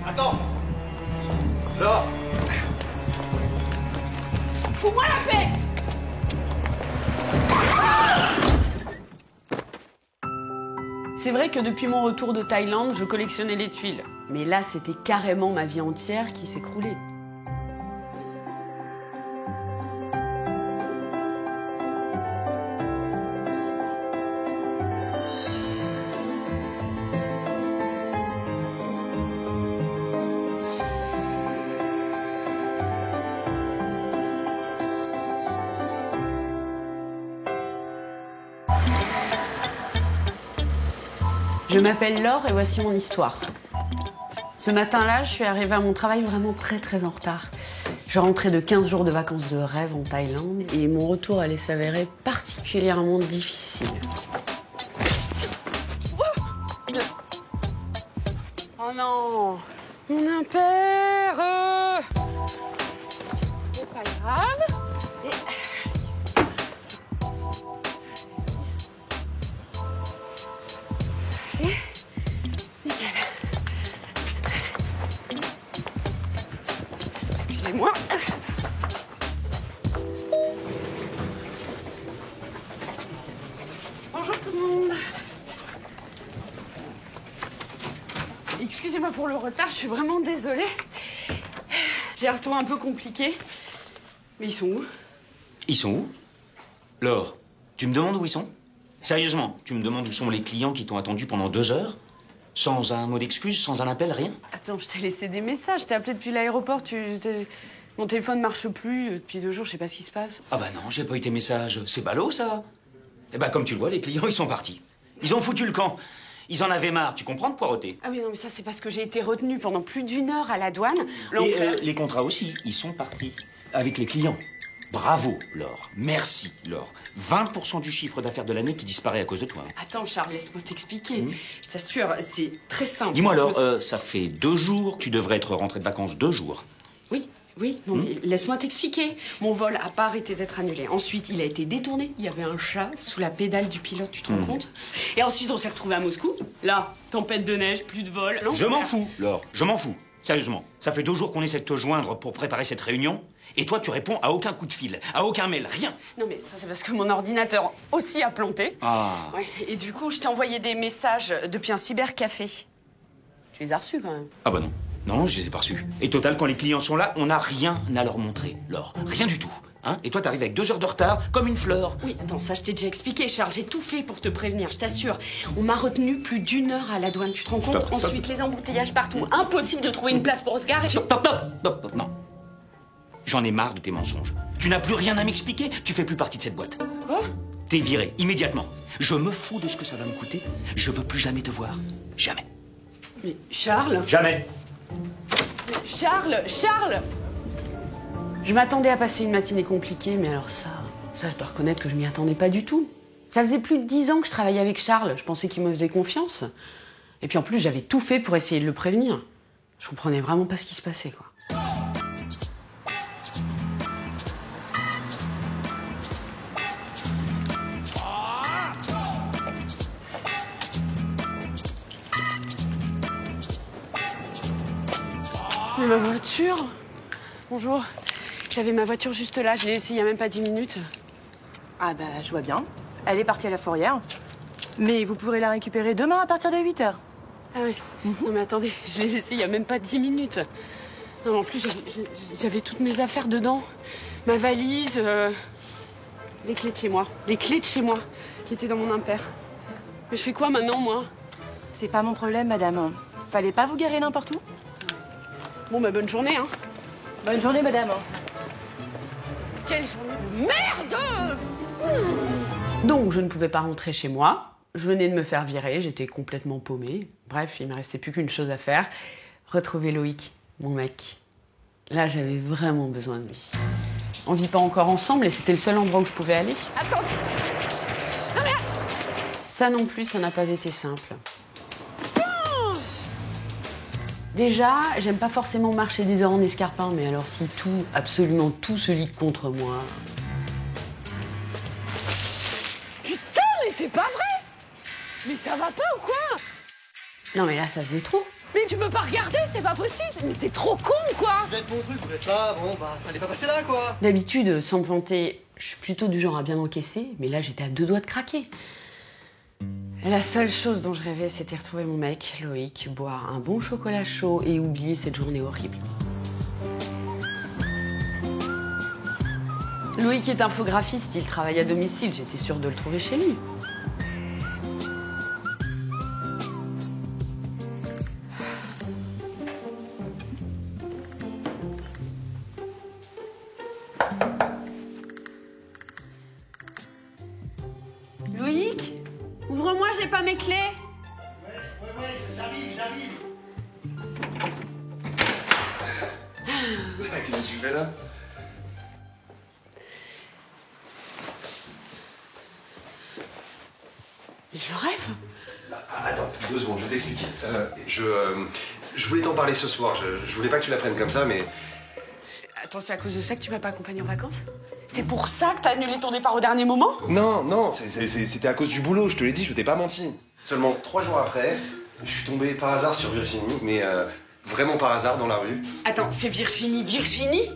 Attends! Laure! Fous-moi la paix! C'est vrai que depuis mon retour de Thaïlande, je collectionnais les tuiles. Mais là, c'était carrément ma vie entière qui s'écroulait. Je m'appelle Laure et voici mon histoire. Ce matin-là, je suis arrivée à mon travail vraiment très en retard. Je rentrais de 15 jours de vacances de rêve en Thaïlande et mon retour allait s'avérer particulièrement difficile. Oh non! Mon impair! C'est pas grave. Excusez-moi. Bonjour tout le monde. Excusez-moi pour le retard, je suis vraiment désolée. J'ai un retour un peu compliqué. Mais ils sont où? Ils sont où? Laure, tu me demandes où ils sont? Sérieusement, tu me demandes où sont les clients qui t'ont attendu pendant 2 heures? Sans un mot d'excuse, sans un appel, rien? Attends, je t'ai laissé des messages, je t'ai appelé depuis l'aéroport, mon téléphone marche plus depuis 2 jours, je sais pas ce qui se passe. Ah bah non, j'ai pas eu tes messages. C'est ballot, ça. Eh bah, comme tu le vois, les clients, ils sont partis. Ils ont foutu le camp. Ils en avaient marre, tu comprends, de poireauter? Ah oui, non, mais ça, c'est parce que j'ai été retenue pendant plus d'1 heure à la douane. Et les contrats aussi, ils sont partis. Avec les clients. Bravo, Laure. Merci, Laure. 20% du chiffre d'affaires de l'année qui disparaît à cause de toi. Attends, Charles, laisse-moi t'expliquer. Je t'assure, c'est très simple. Dis-moi, Laure, ça fait 2 jours, tu devrais être rentrée de vacances 2 jours. Oui, non, mais laisse-moi t'expliquer. Mon vol n'a pas arrêté d'être annulé. Ensuite, il a été détourné. Il y avait un chat sous la pédale du pilote, tu te rends compte? Et ensuite, on s'est retrouvés à Moscou. Là, tempête de neige, plus de vol. Je m'en fous, Laure, je m'en fous. Sérieusement, ça fait 2 jours qu'on essaie de te joindre pour préparer cette réunion, et toi, tu réponds à aucun coup de fil, à aucun mail, rien. Non, mais ça, c'est parce que mon ordinateur aussi a planté. Ah. Ouais, et du coup, je t'ai envoyé des messages depuis un cybercafé. Tu les as reçus, quand même. Ah bah non. Non, je les ai pas reçus. Et total, quand les clients sont là, on n'a rien à leur montrer, Laure. Rien du tout. Hein? Et toi, t'arrives avec 2 heures de retard, comme une fleur. Oui, attends, ça, je t'ai déjà expliqué, Charles. J'ai tout fait pour te prévenir, je t'assure. On m'a retenu plus d'1 heure à la douane, tu te rends compte? Stop. Ensuite, les embouteillages partout. Impossible de trouver une place pour se garer. Stop, non. J'en ai marre de tes mensonges. Tu n'as plus rien à m'expliquer, tu fais plus partie de cette boîte. Quoi? T'es viré, immédiatement. Je me fous de ce que ça va me coûter. Je veux plus jamais te voir. Jamais. Mais Charles? Jamais. Charles! Je m'attendais à passer une matinée compliquée, mais alors ça, je dois reconnaître que je m'y attendais pas du tout. Ça faisait plus de 10 ans que je travaillais avec Charles. Je pensais qu'il me faisait confiance. Et puis en plus, j'avais tout fait pour essayer de le prévenir. Je comprenais vraiment pas ce qui se passait, quoi. Mais ma voiture? Bonjour. J'avais ma voiture juste là, je l'ai laissée il y a même pas 10 minutes. Ah bah, je vois bien. Elle est partie à la fourrière. Mais vous pourrez la récupérer demain à partir de 8 h. Ah oui. Non mais attendez, je l'ai laissée il y a même pas 10 minutes. Non, en plus, j'avais toutes mes affaires dedans. Ma valise, les clés de chez moi. Les clés de chez moi, qui étaient dans mon impair. Mais je fais quoi maintenant, moi? C'est pas mon problème, madame. Fallait pas vous garer n'importe où? Bon, bah bonne journée, hein. Bonne journée, madame. Quelle journée de merde! Donc, je ne pouvais pas rentrer chez moi. Je venais de me faire virer, j'étais complètement paumée. Bref, il me restait plus qu'une chose à faire. Retrouver Loïc, mon mec. Là, j'avais vraiment besoin de lui. On vit pas encore ensemble et c'était le seul endroit où je pouvais aller. Attends! Non mais... Ça non plus, ça n'a pas été simple. Déjà, j'aime pas forcément marcher des heures en escarpin, mais alors si tout, absolument tout se lit contre moi... Putain, mais c'est pas vrai! Mais ça va pas ou quoi? Non mais là, ça faisait trop. Mais mais tu peux pas regarder, c'est pas possible. Mais t'es trop con, quoi. Vous êtes mon truc, vous êtes là, bon, bah, fallait pas passer là, quoi. D'habitude, sans me vanter, je suis plutôt du genre à bien encaisser, mais là, j'étais à 2 doigts de craquer. La seule chose dont je rêvais, c'était retrouver mon mec, Loïc, boire un bon chocolat chaud et oublier cette journée horrible. Loïc est infographiste, il travaille à domicile, j'étais sûre de le trouver chez lui. Loïc, ouvre-moi, j'ai pas mes clés. Ouais, j'arrive. Qu'est-ce que tu fais là? Mais je rêve. Attends, 2 secondes, je vais t'expliquer. Je voulais t'en parler ce soir. Je voulais pas que tu l'apprennes comme ça, mais... Attends, c'est à cause de ça que tu m'as pas accompagné en vacances? C'est pour ça que t'as annulé ton départ au dernier moment? Non, c'était à cause du boulot, je te l'ai dit, je t'ai pas menti. Seulement 3 jours après, je suis tombé par hasard sur Virginie, mais vraiment par hasard dans la rue. Attends, c'est Virginie?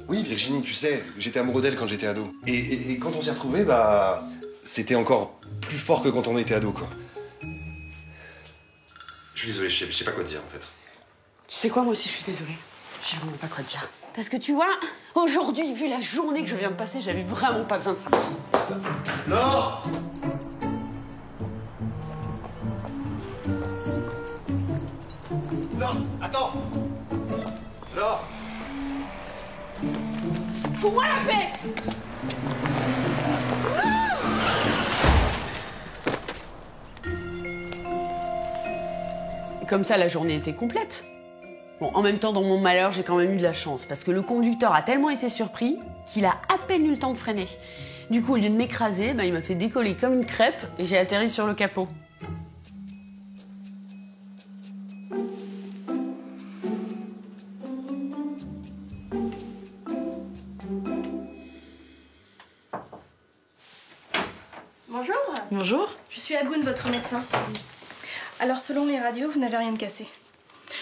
Oui, Virginie, tu sais, j'étais amoureux d'elle quand j'étais ado. Et quand on s'est retrouvés, bah... C'était encore plus fort que quand on était ado, quoi. Je suis désolé, je sais pas quoi te dire, en fait. Tu sais quoi, moi aussi je suis désolée. Je sais vraiment pas quoi te dire. Parce que tu vois, aujourd'hui, vu la journée que je viens de passer, j'avais vraiment pas besoin de ça. Laure! Non, attends! Laure! Fous-moi la paix! Comme ça, la journée était complète. Bon, en même temps, dans mon malheur, j'ai quand même eu de la chance, parce que le conducteur a tellement été surpris qu'il a à peine eu le temps de freiner. Du coup, au lieu de m'écraser, il m'a fait décoller comme une crêpe et j'ai atterri sur le capot. Bonjour. Bonjour. Je suis Agoun, votre médecin. Alors, selon les radios, vous n'avez rien de cassé.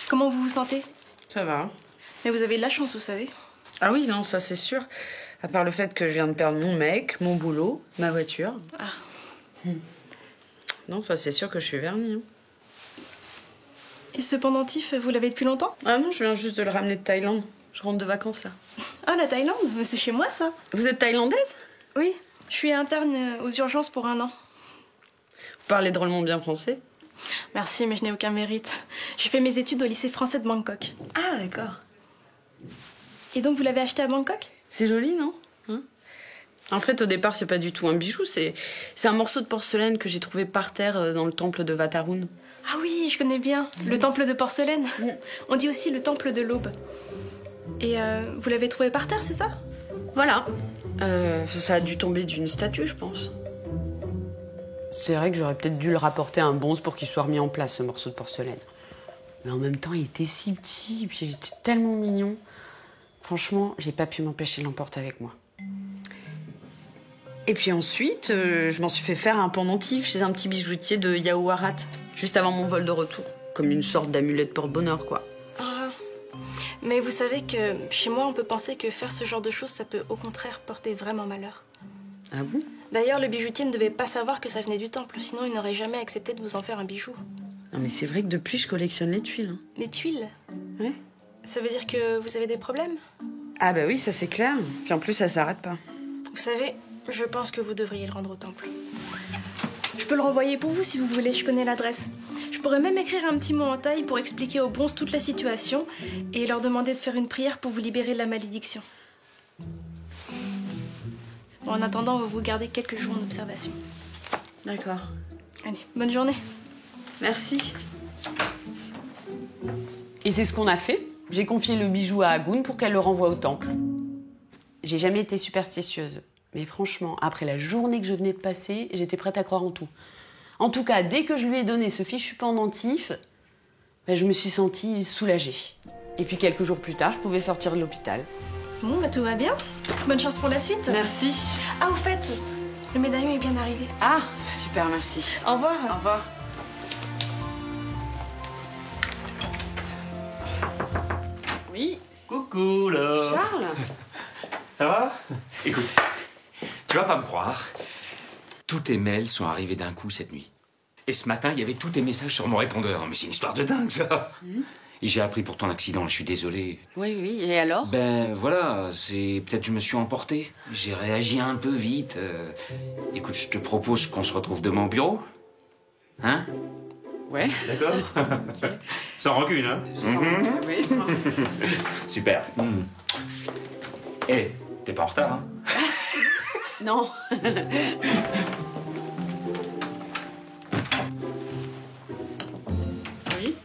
Comment vous vous sentez? Ça va. Mais vous avez de la chance, vous savez. Ah oui, non, ça c'est sûr. À part le fait que je viens de perdre mon mec, mon boulot, ma voiture. Ah. Non, ça c'est sûr que je suis vernie. Hein. Et ce pendentif, vous l'avez depuis longtemps? Ah non, je viens juste de le ramener de Thaïlande. Je rentre de vacances là. Ah, la Thaïlande? Mais c'est chez moi, ça. Vous êtes thaïlandaise? Oui. Je suis interne aux urgences pour 1 an. Vous parlez drôlement bien français. Merci, mais je n'ai aucun mérite. J'ai fait mes études au lycée français de Bangkok. Ah, d'accord. Et donc, vous l'avez acheté à Bangkok? C'est joli, non? Hein? En fait, au départ, c'est pas du tout un bijou. C'est un morceau de porcelaine que j'ai trouvé par terre dans le temple de Vatarun. Ah oui, je connais bien. Le temple de porcelaine. On dit aussi le temple de l'aube. Et vous l'avez trouvé par terre, c'est ça? Voilà. Ça a dû tomber d'une statue, je pense. C'est vrai que j'aurais peut-être dû le rapporter à un bonze pour qu'il soit remis en place, ce morceau de porcelaine. Mais en même temps, il était si petit, et puis il était tellement mignon. Franchement, j'ai pas pu m'empêcher de l'emporter avec moi. Et puis ensuite, je m'en suis fait faire un pendentif chez un petit bijoutier de Yaowarat, juste avant mon vol de retour. Comme une sorte d'amulette porte-bonheur, quoi. Ah. Mais vous savez que chez moi, on peut penser que faire ce genre de choses, ça peut au contraire porter vraiment malheur. Ah bon? D'ailleurs, le bijoutier ne devait pas savoir que ça venait du temple, sinon il n'aurait jamais accepté de vous en faire un bijou. Non mais c'est vrai que depuis, je collectionne les tuiles. Hein. Les tuiles? Ouais. Ça veut dire que vous avez des problèmes? Ah bah oui, ça c'est clair. Puis en plus, ça s'arrête pas. Vous savez, je pense que vous devriez le rendre au temple. Je peux le renvoyer pour vous si vous voulez, je connais l'adresse. Je pourrais même écrire un petit mot en taille pour expliquer aux bonzes toute la situation et leur demander de faire une prière pour vous libérer de la malédiction. Bon, en attendant, on va vous garder quelques jours en observation. D'accord. Allez, bonne journée. Merci. Et c'est ce qu'on a fait. J'ai confié le bijou à Agoun pour qu'elle le renvoie au temple. J'ai jamais été superstitieuse. Mais franchement, après la journée que je venais de passer, j'étais prête à croire en tout. En tout cas, dès que je lui ai donné ce fichu pendentif, je me suis sentie soulagée. Et puis quelques jours plus tard, je pouvais sortir de l'hôpital. Bon, bah tout va bien. Bonne chance pour la suite. Merci. Ah, au fait, le médaillon est bien arrivé. Ah, super, merci. Au revoir. Au revoir. Oui. Coucou, Laure. Charles? Ça va? Écoute, tu vas pas me croire. Tous tes mails sont arrivés d'un coup cette nuit. Et ce matin, il y avait tous tes messages sur mon répondeur. Mais c'est une histoire de dingue, ça. Et j'ai appris pour ton accident, je suis désolé. Oui, oui, et alors? Ben voilà, c'est peut-être je me suis emporté. J'ai réagi un peu vite. Écoute, je te propose qu'on se retrouve demain au bureau. Hein? Ouais. D'accord. Sans rancune, hein? Oui, sans- Super. Eh, t'es pas en retard, hein? Non. Oui,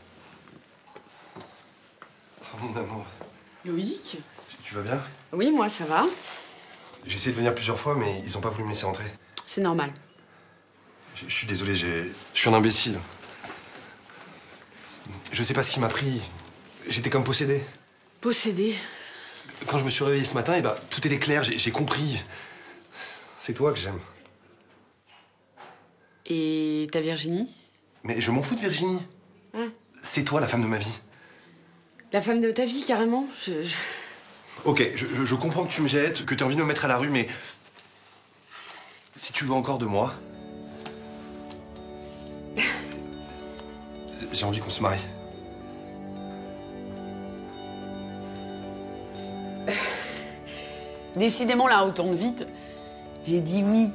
Oh, mon amour. Loïc? Tu vas bien? Oui, moi, ça va. J'ai essayé de venir plusieurs fois, mais ils ont pas voulu me laisser entrer. C'est normal. Je suis désolé, je suis un imbécile. Je sais pas ce qui m'a pris. J'étais comme possédé. Possédé. Quand je me suis réveillé ce matin, et tout était clair, j'ai compris. C'est toi que j'aime. Et ta Virginie? Mais je m'en fous de Virginie. Hein? C'est toi la femme de ma vie. La femme de ta vie, carrément. Ok, je comprends que tu me jettes, que tu as envie de me mettre à la rue, mais... Si tu veux encore de moi... J'ai envie qu'on se marie. Décidément, la roue tourne vite. J'ai dit oui.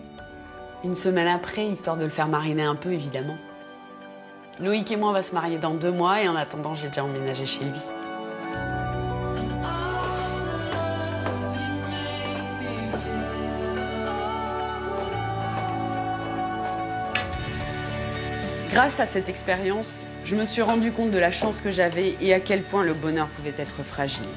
Une semaine après, histoire de le faire mariner un peu, évidemment. Loïc et moi, on va se marier dans 2 mois, et en attendant, j'ai déjà emménagé chez lui. Grâce à cette expérience, je me suis rendu compte de la chance que j'avais et à quel point le bonheur pouvait être fragile.